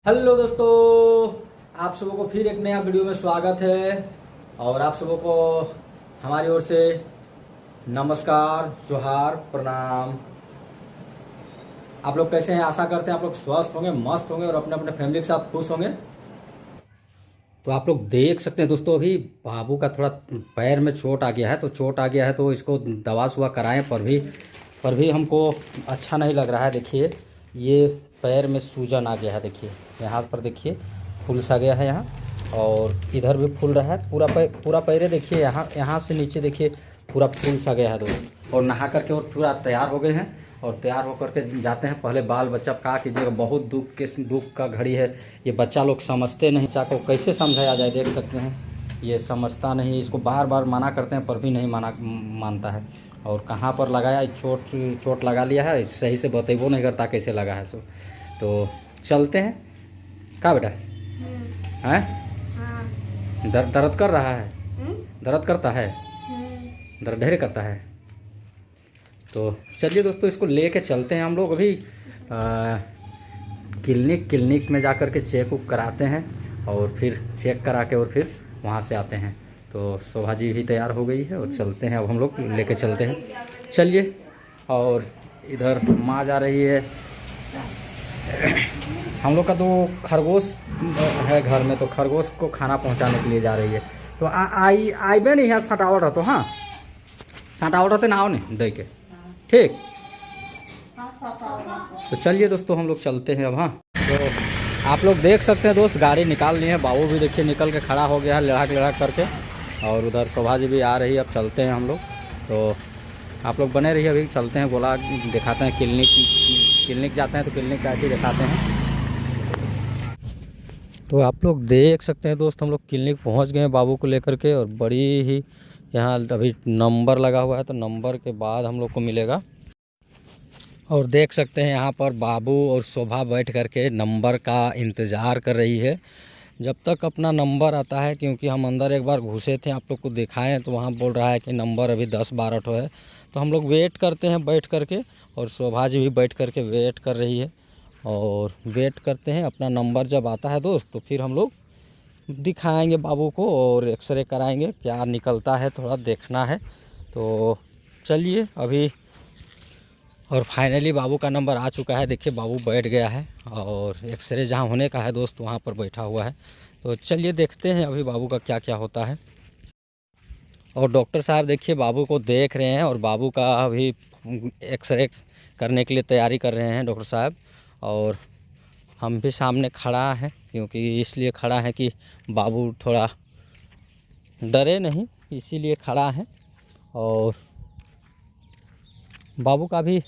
Hello दोस्तों, आप सबों को फिर एक नया वीडियो में स्वागत है। और आप सबों को हमारी ओर से नमस्कार, जोहार, प्रणाम। आप लोग कैसे हैं? आशा करते हैं आप लोग स्वस्थ होंगे, मस्त होंगे और अपने अपने फैमिली के साथ खुश होंगे। तो आप लोग देख सकते हैं दोस्तों, अभी बाबू का थोड़ा पैर में चोट आ गया है। तो चोट आ गया है तो इसको दवा सुवा कराएं, पर भी हमको अच्छा नहीं लग रहा है। देखिए, ये पैर में सूजन आ गया है। देखिए यहाँ पर देखिए फूल सा गया है यहाँ, और इधर भी फूल रहा है। पूरा पैर देखिए, यहाँ से नीचे देखिए पूरा फूल सा गया है दोस्त। और नहा करके और पूरा तैयार हो गए हैं, और तैयार होकर के जाते हैं। पहले बाल बच्चा का कीजिएगा, बहुत दुख का घड़ी है। ये बच्चा लोग समझते नहीं, बच्चा को कैसे समझाया जाए। देख सकते हैं ये समझता नहीं, इसको बार बार मना करते हैं पर भी नहीं मानता है। और कहाँ पर लगाया, चोट लगा लिया है, सही से बतेबो नहीं करता कैसे लगा है। सो तो चलते हैं। क्या बेटा हैं? दर्द कर रहा है? दर्द करता है? दर्द ढेर करता है। तो चलिए दोस्तों, इसको लेके चलते हैं हम लोग अभी क्लिनिक में जा कर के चेक उक कराते हैं, और फिर चेक करा के और फिर वहाँ से आते हैं। तो शोभा जी भी तैयार हो गई है और चलते हैं। अब हम लोग लेके चलते हैं, चलिए। और इधर माँ जा रही है। हम लोग का तो खरगोश है घर में, तो खरगोश को खाना पहुँचाने के लिए जा रही है। तो आई बे नहीं यहाँ सटावट रहते। हाँ, सटावट रहते ना, आओ नहीं दे के, ठीक। तो चलिए दोस्तों, हम लोग चलते हैं अब। हाँ, तो आप लोग देख सकते हैं दोस्त, गाड़ी निकाल ली है। बाबू भी देखिए निकल के खड़ा हो गया है लड़ाक करके, और उधर शोभा जी भी आ रही है। अब चलते हैं हम लोग। तो आप लोग बने रहिए, अभी चलते हैं। गोला दिखाते हैं, क्लिनिक जाते हैं तो क्लिनिक का ही दिखाते हैं। तो आप लोग देख सकते हैं दोस्त, हम लोग क्लिनिक पहुंच गए हैं बाबू को लेकर के। और बड़ी ही यहाँ अभी नंबर लगा हुआ है, तो नंबर के बाद हम लोग को मिलेगा। और देख सकते हैं यहाँ पर बाबू और शोभा बैठ करके नंबर का इंतज़ार कर रही है, जब तक अपना नंबर आता है। क्योंकि हम अंदर एक बार घुसे थे, आप लोग को दिखाएं, तो वहाँ बोल रहा है कि नंबर अभी 10-12 ठो है। तो हम लोग वेट करते हैं बैठ करके, और शोभा जी भी बैठ करके वेट कर रही है। और वेट करते हैं, अपना नंबर जब आता है दोस्त, तो फिर हम लोग दिखाएंगे बाबू को और एक्सरे कराएंगे, क्या निकलता है थोड़ा देखना है। तो चलिए अभी। और फाइनली बाबू का नंबर आ चुका है। देखिए बाबू बैठ गया है, और एक्सरे जहाँ होने का है दोस्त वहाँ पर बैठा हुआ है। तो चलिए देखते हैं अभी बाबू का क्या क्या होता है। और डॉक्टर साहब देखिए बाबू को देख रहे हैं, और बाबू का अभी एक्सरे करने के लिए तैयारी कर रहे हैं डॉक्टर साहब। और हम भी सामने खड़ा हैं, क्योंकि इसलिए खड़ा है कि बाबू थोड़ा डरे नहीं, इसीलिए खड़ा है। और बाबू का भी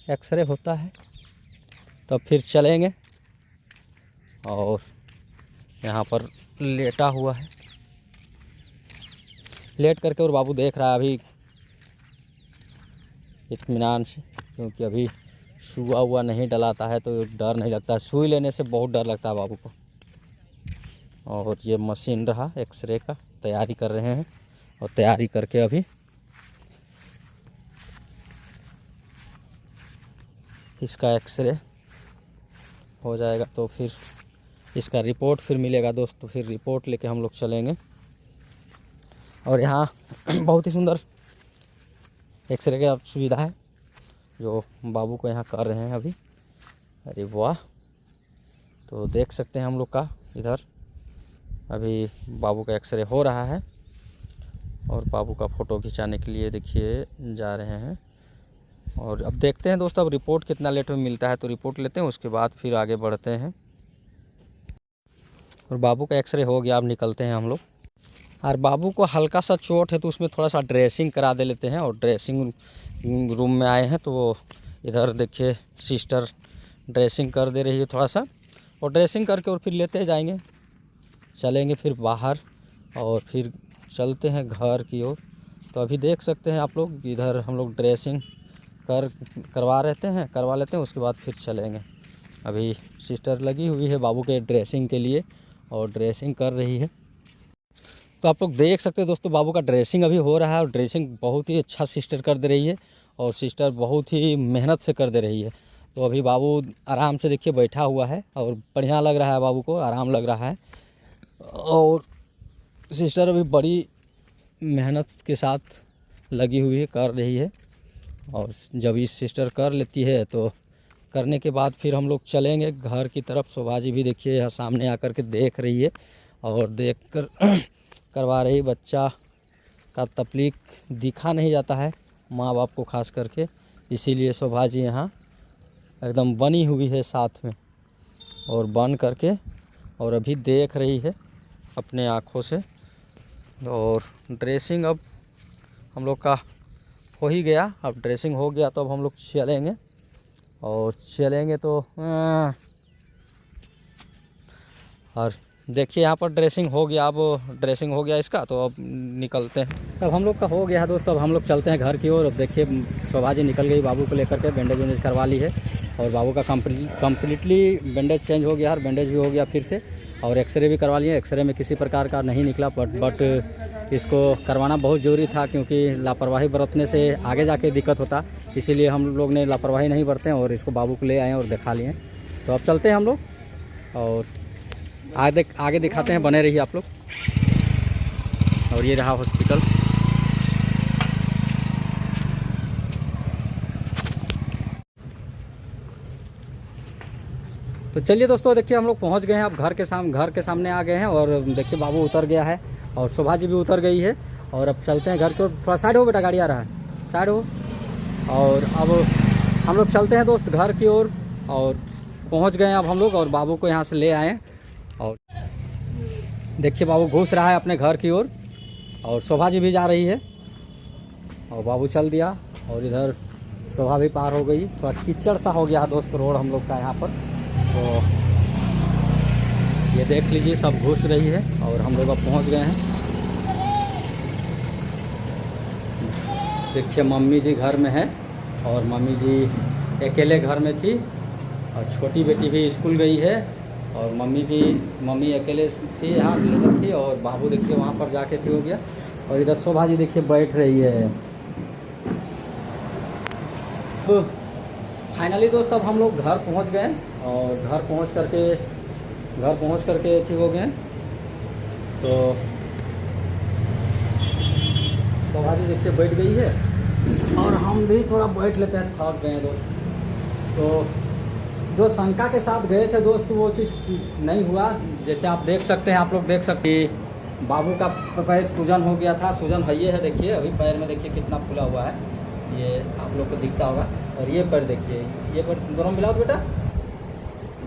एक्सरे होता है तो फिर चलेंगे। और यहाँ पर लेटा हुआ है, लेट करके, और बाबू देख रहा है अभी इत्मीनान से, क्योंकि अभी सुआ हुआ नहीं डलाता है तो डर नहीं लगता। सुई लेने से बहुत डर लगता है बाबू को। और ये मशीन रहा एक्सरे का, तैयारी कर रहे हैं। और तैयारी करके अभी इसका एक्सरे हो जाएगा, तो फिर इसका रिपोर्ट फिर मिलेगा दोस्त। तो फिर रिपोर्ट लेके हम लोग चलेंगे। और यहाँ बहुत ही सुंदर एक्सरे का सुविधा है, जो बाबू को यहाँ कर रहे हैं अभी। अरे वाह! तो देख सकते हैं हम लोग का इधर अभी बाबू का एक्सरे हो रहा है, और बाबू का फ़ोटो खिंचाने के लिए देखिए जा रहे हैं। और अब देखते हैं दोस्तों, अब रिपोर्ट कितना लेट में मिलता है, तो रिपोर्ट लेते हैं, उसके बाद फिर आगे बढ़ते हैं। और बाबू का एक्सरे हो गया, अब निकलते हैं हम लोग। और बाबू को हल्का सा चोट है, तो उसमें थोड़ा सा ड्रेसिंग करा दे लेते हैं। और ड्रेसिंग रूम में आए हैं, तो इधर देखिए सिस्टर ड्रेसिंग कर दे रही है थोड़ा सा। और ड्रेसिंग करके और फिर लेते जाएंगे, चलेंगे फिर बाहर, और फिर चलते हैं घर की ओर। तो अभी देख सकते हैं आप लोग, इधर हम लोग ड्रेसिंग करवा लेते हैं, उसके बाद फिर चलेंगे। अभी सिस्टर लगी हुई है बाबू के ड्रेसिंग के लिए, और ड्रेसिंग कर रही है। तो आप लोग देख सकते हैं दोस्तों, बाबू का ड्रेसिंग अभी हो रहा है, और ड्रेसिंग बहुत ही अच्छा सिस्टर कर दे रही है, और सिस्टर बहुत ही मेहनत से कर दे रही है। तो अभी बाबू आराम से देखिए बैठा हुआ है और बढ़िया लग रहा है, बाबू को आराम लग रहा है। और सिस्टर अभी बड़ी मेहनत के साथ लगी हुई है, कर रही है। और जब इस सिस्टर कर लेती है तो करने के बाद फिर हम लोग चलेंगे घर की तरफ। शोभा जी भी देखिए यहाँ सामने आकर के देख रही है और देख कर करवा रही। बच्चा का तकलीफ दिखा नहीं जाता है माँ बाप को खास करके, इसीलिए शोभा जी यहाँ एकदम बनी हुई है साथ में और बन करके और अभी देख रही है अपने आँखों से। और ड्रेसिंग अब हम लोग का हो ही गया। अब ड्रेसिंग हो गया तो अब हम लोग चलेंगे और चलेंगे तो और देखिए यहाँ पर ड्रेसिंग हो गया। अब ड्रेसिंग हो गया इसका, तो अब निकलते हैं। अब हम लोग का हो गया है दोस्तों, अब हम लोग चलते हैं घर की ओर। अब देखिए शोभा जी निकल गई बाबू को लेकर के, बैंडेज वैंडेज करवा ली है और बाबू का कम्प्लीटली बैंडेज चेंज हो गया और बैंडेज भी हो गया फिर से। और एक्सरे भी करवा लिए। एक्सरे में किसी प्रकार का नहीं निकला, बट इसको करवाना बहुत ज़रूरी था क्योंकि लापरवाही बरतने से आगे जाके दिक्कत होता, इसीलिए हम लोग ने लापरवाही नहीं बरतें और इसको बाबू को ले आए और दिखा लिए। तो अब चलते हैं हम लोग और आगे दिखाते हैं, बने रहिए आप लोग। और ये रहा हॉस्पिटल। तो चलिए दोस्तों, देखिए हम लोग पहुंच गए हैं अब घर के सामने आ गए हैं। और देखिए बाबू उतर गया है और शोभा जी भी उतर गई है। और अब चलते हैं घर को। थोड़ा साइड हो बेटा, गाड़ी आ रहा है, साइड हो। और अब हम लोग चलते हैं दोस्त घर की ओर और पहुंच गए हैं अब हम लोग और बाबू को यहाँ से ले आए। और देखिए बाबू घुस रहा है अपने घर की ओर और शोभा जी भी जा रही है और बाबू चल दिया। और इधर शोभा भी पार हो गई। थोड़ा कीचड़ सा हो गया दोस्त रोड हम लोग का यहाँ पर। तो ये देख लीजिए सब घुस रही है और हम लोग अब पहुँच गए हैं। देखिए मम्मी जी घर में है और मम्मी जी अकेले घर में थी और छोटी बेटी भी स्कूल गई है और मम्मी अकेले थी, यहाँ लेकर थी। और बाबू देखिए वहाँ पर जाके थी हो गया। और इधर शोभा जी देखिए बैठ रही है। तो फाइनली दोस्त अब हम लोग घर पहुँच गए और घर पहुँच करके ठीक हो गए। तो शोभा जी देखिए बैठ गई है और हम भी थोड़ा बैठ लेते हैं, थक गए दोस्त। तो जो शंका के साथ गए थे दोस्त वो चीज़ नहीं हुआ। जैसे आप देख सकते हैं, आप लोग देख सकते हैं बाबू का पैर सूजन हो गया था। सूजन है ये है, देखिए अभी पैर में देखिए कितना फूला हुआ है, ये आप लोग को दिखता होगा। और ये पैर देखिए, ये पैर दोनों मिलाओ बेटा,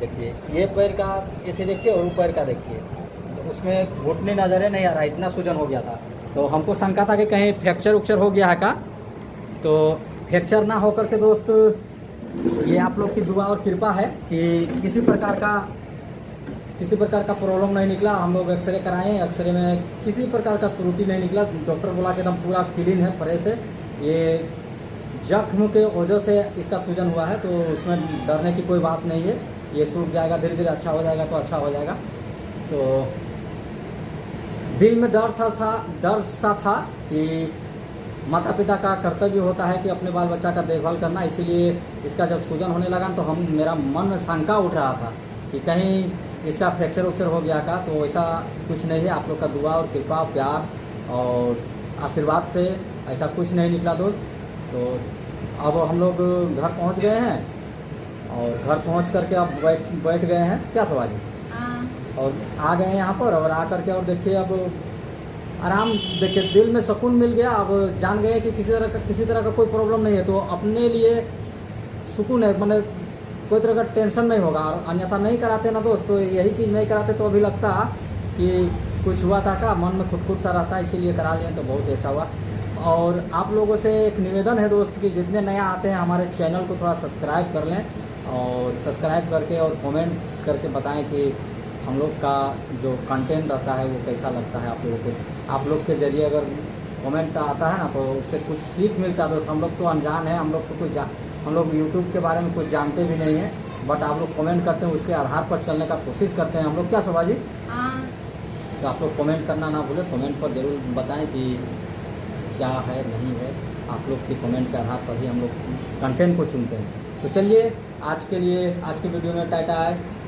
देखिए ये पैर का ऐसे देखिए और वो पैर का देखिए, तो उसमें घुटने नज़र नहीं आ रहा, इतना सूजन हो गया था। तो हमको शंका था कि कहीं फ्रैक्चर उक्चर हो गया है का। तो फ्रैक्चर ना होकर के दोस्त ये आप लोग की दुआ और कृपा है कि किसी प्रकार का प्रॉब्लम नहीं निकला। हम लोग एक्सरे कराए, एक्सरे में किसी प्रकार का त्रुटि नहीं निकला। डॉक्टर बोला कि एकदम पूरा क्लीन है, फ्रेश है। ये जख्म के वजह से इसका सूजन हुआ है, तो उसमें डरने की कोई बात नहीं है। ये सूख जाएगा, धीरे धीरे अच्छा हो जाएगा, तो अच्छा हो जाएगा। तो दिल में डर सा था कि माता पिता का कर्तव्य होता है कि अपने बाल बच्चा का देखभाल करना। इसीलिए इसका जब सूजन होने लगा तो मेरा मन में शंका उठ रहा था कि कहीं इसका फ्रैक्चर उक्चर हो गया का। तो ऐसा कुछ नहीं है। आप लोग का दुआ और कृपा, प्यार और आशीर्वाद से ऐसा कुछ नहीं निकला दोस्त। तो अब हम लोग घर पहुंच गए हैं और घर पहुंच करके अब बैठ गए हैं, क्या शोभा जी? और आ गए हैं यहाँ पर और आ करके और देखिए अब आराम, देखिए दिल में सुकून मिल गया। अब जान गए कि किसी तरह का कोई प्रॉब्लम नहीं है, तो अपने लिए सुकून है, मतलब कोई तरह का टेंशन नहीं होगा। और अन्यथा नहीं कराते ना दोस्त, तो यही चीज़ नहीं कराते तो अभी लगता कि कुछ हुआ था का, मन में खुद सा रहता, इसीलिए करा लें तो बहुत अच्छा हुआ। और आप लोगों से एक निवेदन है दोस्त कि जितने नया आते हैं हमारे चैनल को थोड़ा सब्सक्राइब कर लें और सब्सक्राइब करके और कमेंट करके बताएं कि हम लोग का जो कंटेंट रहता है वो कैसा लगता है आप लोगों को। आप लोग के ज़रिए अगर कमेंट आता है ना तो उससे कुछ सीख मिलता है दोस्त। हम लोग तो अनजान है, हम लोग यूट्यूब के बारे में कुछ जानते भी नहीं हैं, बट आप लोग कमेंट करते हैं, उसके आधार पर चलने का कोशिश करते हैं हम लोग, क्या शोभा जी? तो आप लोग कमेंट करना ना भूलें, कमेंट पर ज़रूर बताएं कि क्या है नहीं है। आप लोग के कमेंट के आधार पर ही हम लोग कंटेंट को चुनते हैं। तो चलिए आज के लिए आज के वीडियो में टाटा है।